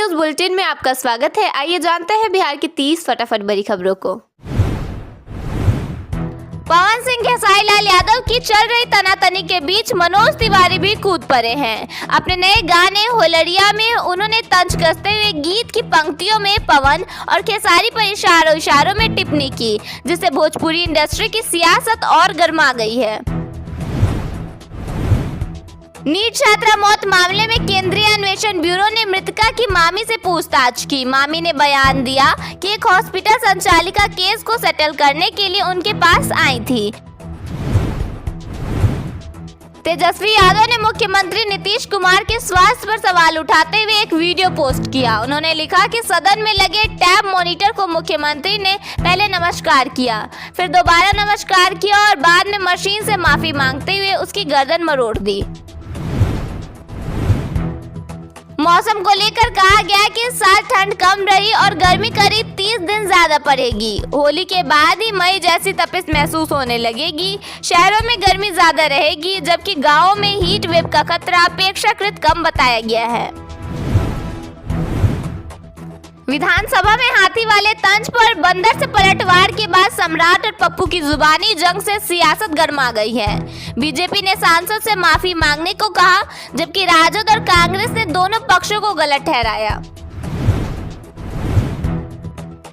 News bulletin में आपका स्वागत है। आइए जानते हैं बिहार की 30 फटाफट बड़ी खबरों को। पवन सिंह खेसारीलाल यादव की चल रही तनातनी के बीच मनोज तिवारी भी कूद पड़े हैं। अपने नए गाने होलरिया में उन्होंने तंज कसते हुए गीत की पंक्तियों में पवन और खेसारी पर इशारों में टिप्पणी की, जिससे भोजपुरी इंडस्ट्री की सियासत और गर्मा गई है। नीट छात्रा मौत मामले में केंद्रीय अन्वेषण ब्यूरो ने मृतका की मामी से पूछताछ की। मामी ने बयान दिया कि एक हॉस्पिटल संचालिका केस को सेटल करने के लिए उनके पास आई थी। तेजस्वी यादव ने मुख्यमंत्री नीतीश कुमार के स्वास्थ्य पर सवाल उठाते हुए एक वीडियो पोस्ट किया। उन्होंने लिखा कि सदन में लगे टैब मॉनिटर को मुख्यमंत्री ने पहले नमस्कार किया, फिर दोबारा नमस्कार किया और बाद में मशीन से माफी मांगते हुए उसकी गर्दन मरोड़ दी। मौसम को लेकर कहा गया कि इस साल ठंड कम रही और गर्मी करीब 30 दिन ज्यादा पड़ेगी। होली के बाद ही मई जैसी तपिश महसूस होने लगेगी। शहरों में गर्मी ज्यादा रहेगी, जबकि गांवों में हीट वेव का खतरा अपेक्षाकृत कम बताया गया है। विधानसभा में हाथी वाले तंज पर बंदर से पलटवार के बाद सम्राट और पप्पू की जुबानी जंग से सियासत गर्मा गई है। बीजेपी ने सांसद से माफी मांगने को कहा, जबकि राजद और कांग्रेस ने दोनों पक्षों को गलत ठहराया।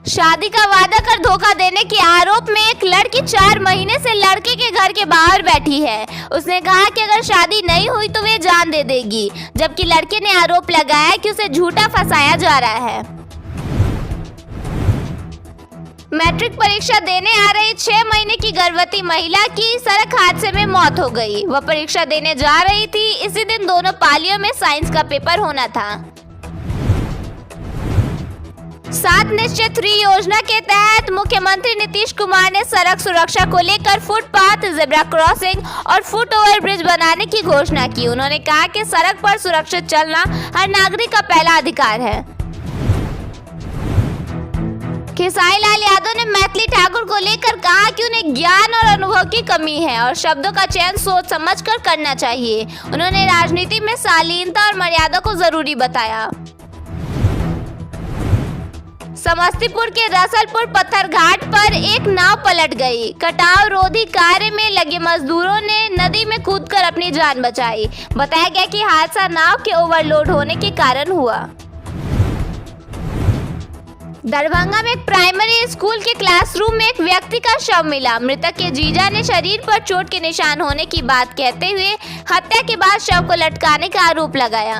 शादी का वादा कर धोखा देने के आरोप में एक लड़की 4 महीने से लड़के के घर के बाहर बैठी है। उसने कहा कि अगर शादी नहीं हुई तो वे जान दे देगी, जबकि लड़के ने आरोप लगाया कि उसे झूठा फंसाया जा रहा है। मैट्रिक परीक्षा देने आ रही 6 महीने की गर्भवती महिला की सड़क हादसे में मौत हो गई। वह परीक्षा देने जा रही थी। इसी दिन दोनों पालियों में साइंस का पेपर होना था। 7 निश्चय 3 योजना के तहत मुख्यमंत्री नीतीश कुमार ने सड़क सुरक्षा को लेकर फुटपाथ, जेब्रा क्रॉसिंग और फुट ओवर ब्रिज बनाने की घोषणा की। उन्होंने कहा कि सड़क पर सुरक्षित चलना हर नागरिक का पहला अधिकार है। खेसारीलाल यादव ने मैथिली ठाकुर को लेकर कहा कि उन्हें ज्ञान और अनुभव की कमी है और शब्दों का चयन सोच समझकर करना चाहिए। उन्होंने राजनीति में शालीनता और मर्यादा को जरूरी बताया। समस्तीपुर के रसलपुर पत्थर घाट पर एक नाव पलट गई। कटाव रोधी कार्य में लगे मजदूरों ने नदी में कूदकर अपनी जान बचाई। बताया गया कि हादसा नाव के ओवरलोड होने के कारण हुआ। दरभंगा में एक प्राइमरी स्कूल के क्लासरूम में एक व्यक्ति का शव मिला। मृतक के जीजा ने शरीर पर चोट के निशान होने की बात कहते हुए हत्या के बाद शव को लटकाने का आरोप लगाया।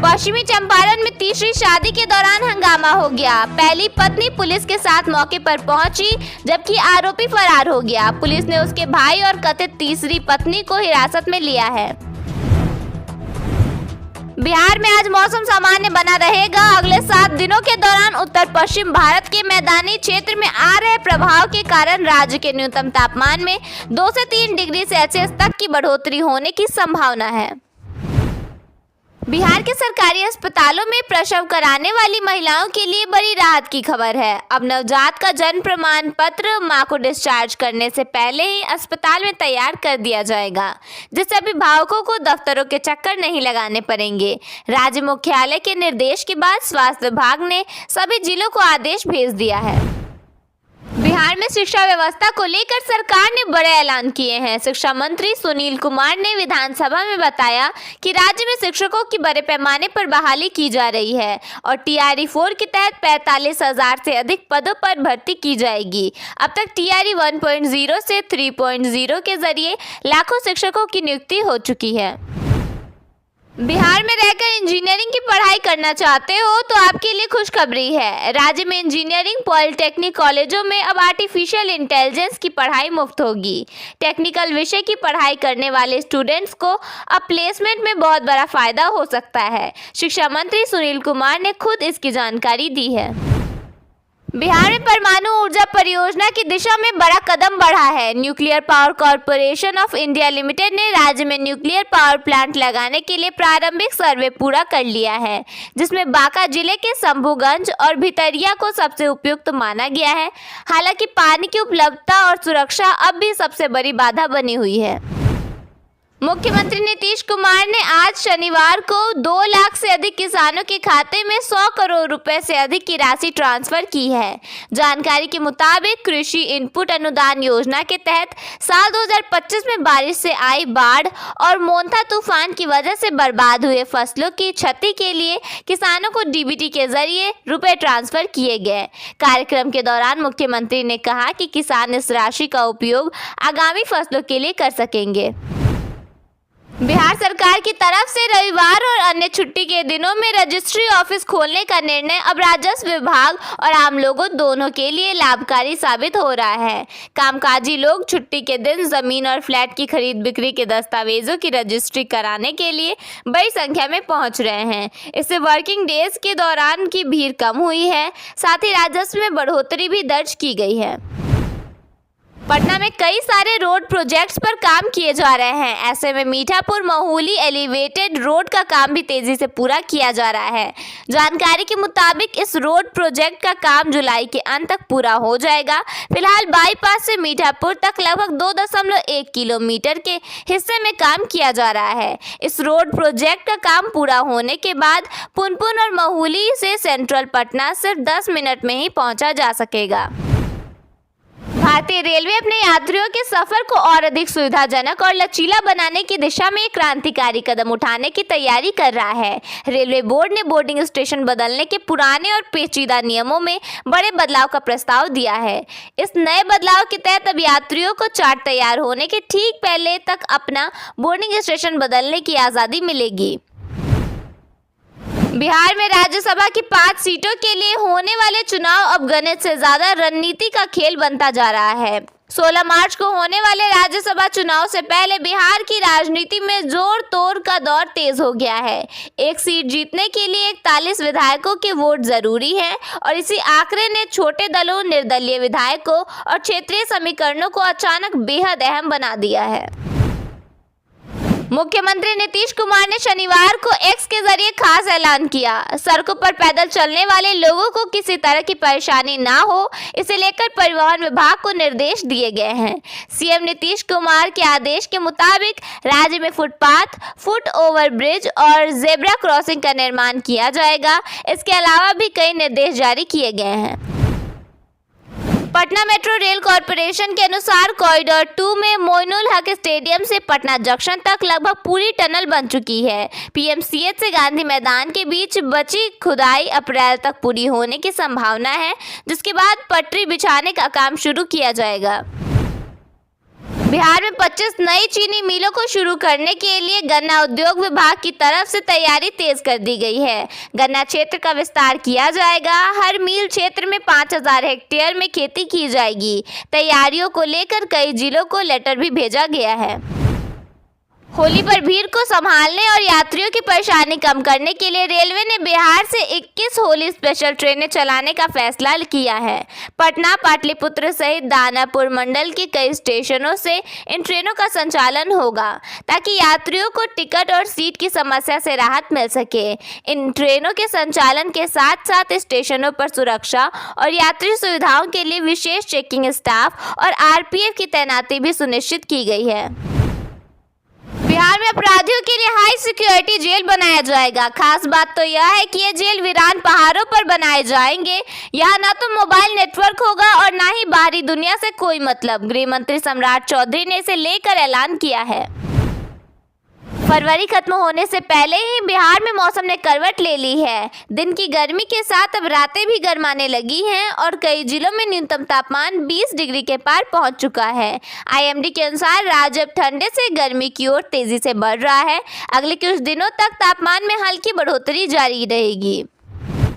पश्चिमी चंपारण में तीसरी शादी के दौरान हंगामा हो गया। पहली पत्नी पुलिस के साथ मौके पर पहुंची, जबकि आरोपी फरार हो गया। पुलिस ने उसके भाई और कथित तीसरी पत्नी को हिरासत में लिया है। बिहार में आज मौसम सामान्य बना रहेगा। अगले 7 दिनों के दौरान उत्तर पश्चिम भारत के मैदानी क्षेत्र में आ रहे प्रभाव के कारण राज्य के न्यूनतम तापमान में 2 से 3 डिग्री सेल्सियस तक की बढ़ोतरी होने की संभावना है। बिहार के सरकारी अस्पतालों में प्रसव कराने वाली महिलाओं के लिए बड़ी राहत की खबर है। अब नवजात का जन्म प्रमाण पत्र मां को डिस्चार्ज करने से पहले ही अस्पताल में तैयार कर दिया जाएगा, जिससे अभिभावकों को दफ्तरों के चक्कर नहीं लगाने पड़ेंगे। राज्य मुख्यालय के निर्देश के बाद स्वास्थ्य विभाग ने सभी जिलों को आदेश भेज दिया है। बिहार में शिक्षा व्यवस्था को लेकर सरकार ने बड़े ऐलान किए हैं। शिक्षा मंत्री सुनील कुमार ने विधानसभा में बताया कि राज्य में शिक्षकों की बड़े पैमाने पर बहाली की जा रही है और TRE 4 के तहत 45,000 से अधिक पदों पर भर्ती की जाएगी। अब तक TRE 1.0 से 3.0 के जरिए लाखों शिक्षकों की नियुक्ति हो चुकी है। बिहार में रहकर इंजीनियरिंग की पढ़ाई करना चाहते हो तो आपके लिए खुशखबरी है। राज्य में इंजीनियरिंग पॉलिटेक्निक कॉलेजों में अब आर्टिफिशियल इंटेलिजेंस की पढ़ाई मुफ्त होगी। टेक्निकल विषय की पढ़ाई करने वाले स्टूडेंट्स को अब प्लेसमेंट में बहुत बड़ा फायदा हो सकता है। शिक्षा मंत्री सुनील कुमार ने खुद इसकी जानकारी दी है। बिहार में परमाणु ऊर्जा परियोजना की दिशा में बड़ा कदम बढ़ा है। Nuclear power corporation of India limited ने राज्य में न्यूक्लियर पावर प्लांट लगाने के लिए प्रारंभिक सर्वे पूरा कर लिया है, जिसमें बांका जिले के शंभूगंज और भितरिया को सबसे उपयुक्त माना गया है। हालांकि पानी की उपलब्धता और सुरक्षा अब भी सबसे बड़ी बाधा बनी हुई है। मुख्यमंत्री नीतीश कुमार ने आज शनिवार को 2 लाख से अधिक किसानों के खाते में 100 करोड़ रुपए से अधिक की राशि ट्रांसफर की है। जानकारी के मुताबिक कृषि इनपुट अनुदान योजना के तहत साल 2025 में बारिश से आई बाढ़ और मोंथा तूफान की वजह से बर्बाद हुए फसलों की क्षति के लिए किसानों को डीबीटी के जरिए रुपए ट्रांसफर किए गए। कार्यक्रम के दौरान मुख्यमंत्री ने कहा कि किसान इस राशि का उपयोग आगामी फसलों के लिए कर सकेंगे। बिहार सरकार की तरफ से रविवार और अन्य छुट्टी के दिनों में रजिस्ट्री ऑफिस खोलने का निर्णय अब राजस्व विभाग और आम लोगों दोनों के लिए लाभकारी साबित हो रहा है। कामकाजी लोग छुट्टी के दिन जमीन और फ्लैट की खरीद बिक्री के दस्तावेजों की रजिस्ट्री कराने के लिए बड़ी संख्या में पहुंच रहे हैं। इससे वर्किंग डेज के दौरान की भीड़ कम हुई है, साथ ही राजस्व में बढ़ोतरी भी दर्ज की गई है। पटना में कई सारे रोड प्रोजेक्ट्स पर काम किए जा रहे हैं। ऐसे में मीठापुर महूली एलिवेटेड रोड का काम भी तेजी से पूरा किया जा रहा है। जानकारी के मुताबिक इस रोड प्रोजेक्ट का काम जुलाई के अंत तक पूरा हो जाएगा। फिलहाल बाईपास से मीठापुर तक लगभग 2.1 किलोमीटर के हिस्से में काम किया जा रहा है। इस रोड प्रोजेक्ट का काम पूरा होने के बाद पुनपुन और महूली से सेंट्रल पटना सिर्फ 10 मिनट में ही पहुंचा जा सकेगा। भारतीय रेलवे अपने यात्रियों के सफर को और अधिक सुविधाजनक और लचीला बनाने की दिशा में एक क्रांतिकारी कदम उठाने की तैयारी कर रहा है। रेलवे बोर्ड ने बोर्डिंग स्टेशन बदलने के पुराने और पेचीदा नियमों में बड़े बदलाव का प्रस्ताव दिया है। इस नए बदलाव के तहत अब यात्रियों को चार्ट तैयार होने के ठीक पहले तक अपना बोर्डिंग स्टेशन बदलने की आज़ादी मिलेगी। बिहार में राज्यसभा की 5 सीटों के लिए होने वाले चुनाव अब गणित से ज्यादा रणनीति का खेल बनता जा रहा है। 16 मार्च को होने वाले राज्यसभा चुनाव से पहले बिहार की राजनीति में जोर तोड़ का दौर तेज हो गया है। एक सीट जीतने के लिए 41 विधायकों के वोट जरूरी है और इसी आंकड़े ने छोटे दलों, निर्दलीय विधायकों और क्षेत्रीय समीकरणों को अचानक बेहद अहम बना दिया है। मुख्यमंत्री नीतीश कुमार ने शनिवार को एक्स के जरिए खास ऐलान किया। सड़कों पर पैदल चलने वाले लोगों को किसी तरह की परेशानी ना हो, इसे लेकर परिवहन विभाग को निर्देश दिए गए हैं। सीएम नीतीश कुमार के आदेश के मुताबिक राज्य में फुटपाथ, फुट ओवर ब्रिज और जेब्रा क्रॉसिंग का निर्माण किया जाएगा। इसके अलावा भी कई निर्देश जारी किए गए हैं। पटना मेट्रो रेल कॉरपोरेशन के अनुसार कॉरिडोर 2 में मोइनुल हक स्टेडियम से पटना जंक्शन तक लगभग पूरी टनल बन चुकी है। पीएमसीएच से गांधी मैदान के बीच बची खुदाई अप्रैल तक पूरी होने की संभावना है, जिसके बाद पटरी बिछाने का काम शुरू किया जाएगा। बिहार में 25 नई चीनी मिलों को शुरू करने के लिए गन्ना उद्योग विभाग की तरफ से तैयारी तेज कर दी गई है। गन्ना क्षेत्र का विस्तार किया जाएगा। हर मील क्षेत्र में 5000 हेक्टेयर में खेती की जाएगी। तैयारियों को लेकर कई जिलों को लेटर भी भेजा गया है। होली पर भीड़ को संभालने और यात्रियों की परेशानी कम करने के लिए रेलवे ने बिहार से 21 होली स्पेशल ट्रेनें चलाने का फैसला किया है। पटना, पाटलिपुत्र सहित दानापुर मंडल के कई स्टेशनों से इन ट्रेनों का संचालन होगा, ताकि यात्रियों को टिकट और सीट की समस्या से राहत मिल सके। इन ट्रेनों के संचालन के साथ साथ स्टेशनों पर सुरक्षा और यात्री सुविधाओं के लिए विशेष चेकिंग स्टाफ और आरपीएफ की तैनाती भी सुनिश्चित की गई है। बिहार में अपराधियों के लिए हाई सिक्योरिटी जेल बनाया जाएगा। खास बात तो यह है कि ये जेल वीरान पहाड़ों पर बनाए जाएंगे। यहाँ ना तो मोबाइल नेटवर्क होगा और ना ही बाहरी दुनिया से कोई मतलब। गृह मंत्री सम्राट चौधरी ने इसे लेकर ऐलान किया है। फरवरी खत्म होने से पहले ही बिहार में मौसम ने करवट ले ली है। दिन की गर्मी के साथ अब रातें भी गर्माने लगी हैं और कई जिलों में न्यूनतम तापमान 20 डिग्री के पार पहुंच चुका है। आईएमडी के अनुसार राज्य अब ठंडे से गर्मी की ओर तेजी से बढ़ रहा है। अगले कुछ दिनों तक तापमान में हल्की बढ़ोतरी जारी रहेगी।